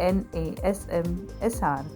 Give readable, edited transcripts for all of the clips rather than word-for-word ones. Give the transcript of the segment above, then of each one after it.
NASM-SR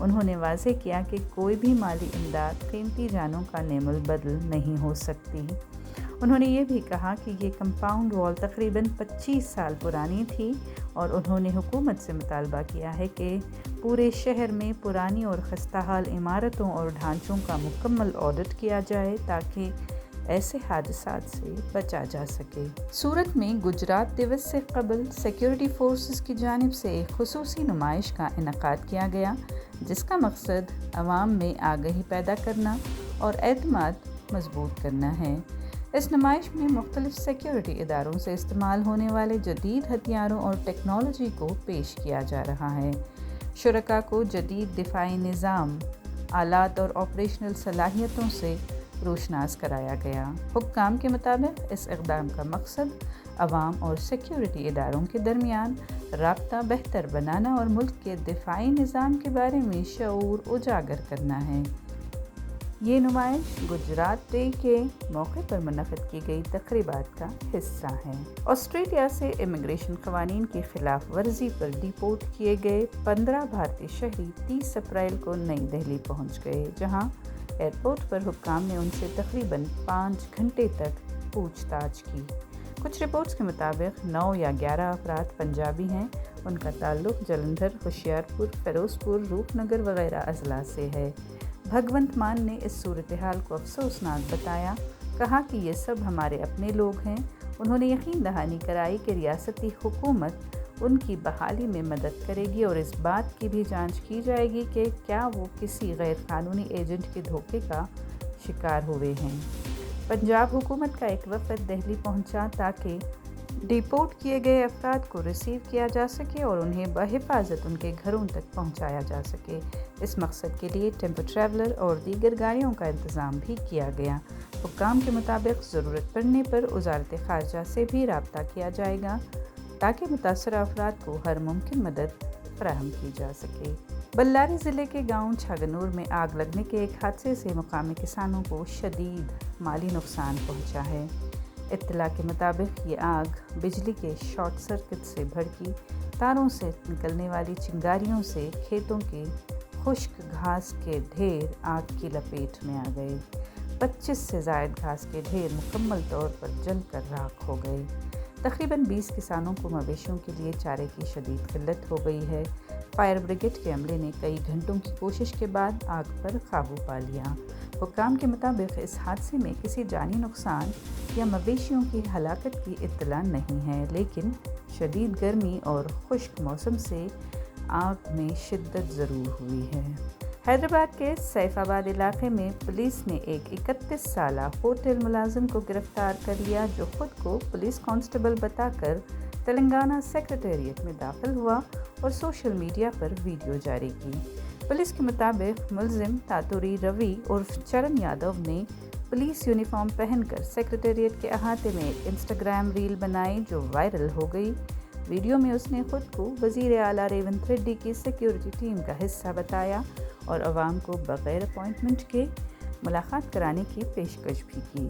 انہوں نے واضح کیا کہ کوئی بھی مالی امداد قیمتی جانوں کا نعم البدل نہیں ہو سکتی۔ انہوں نے یہ بھی کہا کہ یہ کمپاؤنڈ وال تقریباً 25 سال پرانی تھی اور انہوں نے حکومت سے مطالبہ کیا ہے کہ پورے شہر میں پرانی اور خستہ حال عمارتوں اور ڈھانچوں کا مکمل آڈٹ کیا جائے تاکہ ایسے حادثات سے بچا جا سکے۔ سورت میں گجرات دیوس سے قبل سیکیورٹی فورسز کی جانب سے ایک خصوصی نمائش کا انعقاد کیا گیا جس کا مقصد عوام میں آگہی پیدا کرنا اور اعتماد مضبوط کرنا ہے۔ اس نمائش میں مختلف سیکیورٹی اداروں سے استعمال ہونے والے جدید ہتھیاروں اور ٹیکنالوجی کو پیش کیا جا رہا ہے۔ شرکاء کو جدید دفاعی نظام، آلات اور آپریشنل صلاحیتوں سے روشناس کرایا گیا۔ حکام کے مطابق اس اقدام کا مقصد عوام اور سیکیورٹی اداروں کے درمیان رابطہ بہتر بنانا اور ملک کے دفاعی نظام کے بارے میں شعور اجاگر کرنا ہے۔ یہ نمائش گجرات ڈے کے موقع پر منعقد کی گئی تقریبات کا حصہ ہے۔ آسٹریلیا سے امیگریشن قوانین کی خلاف ورزی پر ڈیپورٹ کیے گئے 15 بھارتی شہری 30 اپریل کو نئی دہلی پہنچ گئے، جہاں ایئرپورٹ پر حکام نے ان سے تقریباً 5 گھنٹے تک پوچھ تاچھ کی۔ کچھ رپورٹس کے مطابق 9 یا 11 افراد پنجابی ہیں۔ ان کا تعلق جلندھر، ہوشیارپور، فیروز پور، روپ نگر وغیرہ اضلاع سے ہے۔ بھگونت مان نے اس صورتحال کو افسوسناک بتایا، کہا کہ یہ سب ہمارے اپنے لوگ ہیں۔ انہوں نے یقین دہانی کرائی کہ ریاستی حکومت ان کی بحالی میں مدد کرے گی اور اس بات کی بھی جانچ کی جائے گی کہ کیا وہ کسی غیر قانونی ایجنٹ کے دھوکے کا شکار ہوئے ہیں۔ پنجاب حکومت کا ایک وفد دہلی پہنچا تاکہ ڈیپورٹ کیے گئے افراد کو ریسیو کیا جا سکے اور انہیں بحفاظت ان کے گھروں تک پہنچایا جا سکے۔ اس مقصد کے لیے ٹیمپو ٹریولر اور دیگر گاڑیوں کا انتظام بھی کیا گیا۔ حکام کے مطابق ضرورت پڑنے پر وزارت خارجہ سے بھی رابطہ کیا جائے گا تاکہ متاثرہ افراد کو ہر ممکن مدد فراہم کی جا سکے۔ بلاری ضلع کے گاؤں چھاگنور میں آگ لگنے کے ایک حادثے سے مقامی کسانوں کو شدید مالی نقصان پہنچا ہے۔ اطلاع کے مطابق یہ آگ بجلی کے شارٹ سرکٹ سے بھڑکی۔ تاروں سے نکلنے والی چنگاریوں سے کھیتوں کے خشک گھاس کے ڈھیر آگ کی لپیٹ میں آ گئے۔ 25 سے زائد گھاس کے ڈھیر مکمل طور پر جل کر راکھ ہو گئے۔ تقریباً 20 کسانوں کو مویشیوں کے لیے چارے کی شدید قلت ہو گئی ہے۔ فائر بریگیڈ کے عملے نے کئی گھنٹوں کی کوشش کے بعد آگ پر قابو پا لیا۔ حکام کے مطابق اس حادثے میں کسی جانی نقصان یا مویشیوں کی ہلاکت کی اطلاع نہیں ہے، لیکن شدید گرمی اور خشک موسم سے آگ میں شدت ضرور ہوئی ہے۔ حیدرآباد کے سیف آباد علاقے میں پولیس نے ایک 31 سالہ ہوٹل ملازم کو گرفتار کر لیا جو خود کو پولیس کانسٹیبل بتا کر تلنگانہ سیکریٹریٹ میں داخل ہوا اور سوشل میڈیا پر ویڈیو جاری کی۔ پولیس کے مطابق ملزم تاتوری روی عرف چرن یادو نے پولیس یونیفارم پہن کر سیکریٹریٹ کے احاطے میں ایک انسٹاگرام ریل بنائی جو وائرل ہو گئی۔ ویڈیو میں اس نے خود کو وزیر اعلیٰ ریونت ریڈی کی سیکیورٹی ٹیم کا حصہ بتایا اور عوام کو بغیر اپائنٹمنٹ کے ملاقات کرانے کی پیشکش بھی کی۔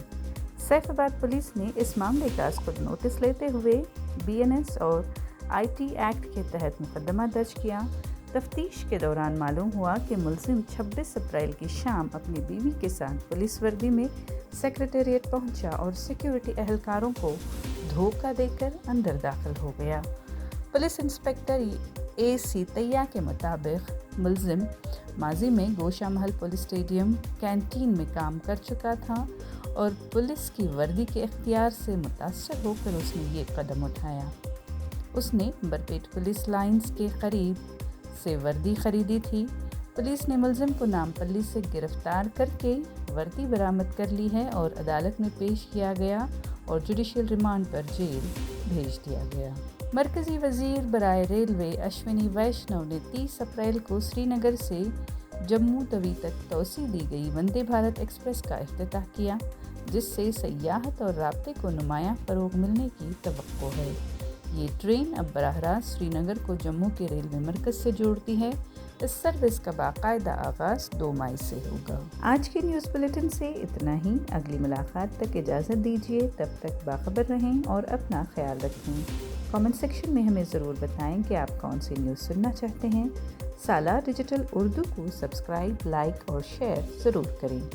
سیف آباد پولیس نے اس معاملے کا از خود نوٹس لیتے ہوئے BNS اور IT ایکٹ کے تحت مقدمہ درج کیا۔ تفتیش کے دوران معلوم ہوا کہ ملزم 26 اپریل کی شام اپنی بیوی کے ساتھ پولیس وردی میں سیکریٹریٹ پہنچا اور سیکیورٹی اہلکاروں کو دھوکہ دے کر اندر داخل ہو گیا۔ پولیس انسپکٹر AC طیہ کے مطابق ملزم ماضی میں گوشہ محل پولیس اسٹیڈیم کینٹین میں کام کر چکا تھا اور پولیس کی وردی کے اختیار سے متاثر ہو کر اس نے یہ قدم اٹھایا۔ اس نے برپیٹ پولیس لائنز کے قریب سے وردی خریدی تھی۔ پولیس نے ملزم کو نامپلی سے گرفتار کر کے وردی برآمد کر لی ہے اور عدالت میں پیش کیا گیا اور جوڈیشل ریمانڈ پر جیل بھیج دیا گیا۔ مرکزی وزیر برائے ریلوے اشونی ویشنو نے 30 اپریل کو سری نگر سے جموں توی تک توسیع دی گئی وندے بھارت ایکسپریس کا افتتاح کیا، جس سے سیاحت اور رابطے کو نمایاں فروغ ملنے کی توقع ہے۔ یہ ٹرین اب براہ راست سری نگر کو جموں کے ریلوے مرکز سے جوڑتی ہے۔ اس سروس کا باقاعدہ آغاز 2 مئی سے ہوگا۔ آج کے نیوز بلیٹن سے اتنا ہی۔ اگلی ملاقات تک اجازت دیجیے، تب تک باخبر رہیں اور اپنا خیال رکھیں۔ کامنٹ سیکشن میں ہمیں ضرور بتائیں کہ آپ کون سی نیوز سننا چاہتے ہیں۔ سالار ڈیجیٹل اردو کو سبسکرائب، لائک اور شیئر ضرور کریں۔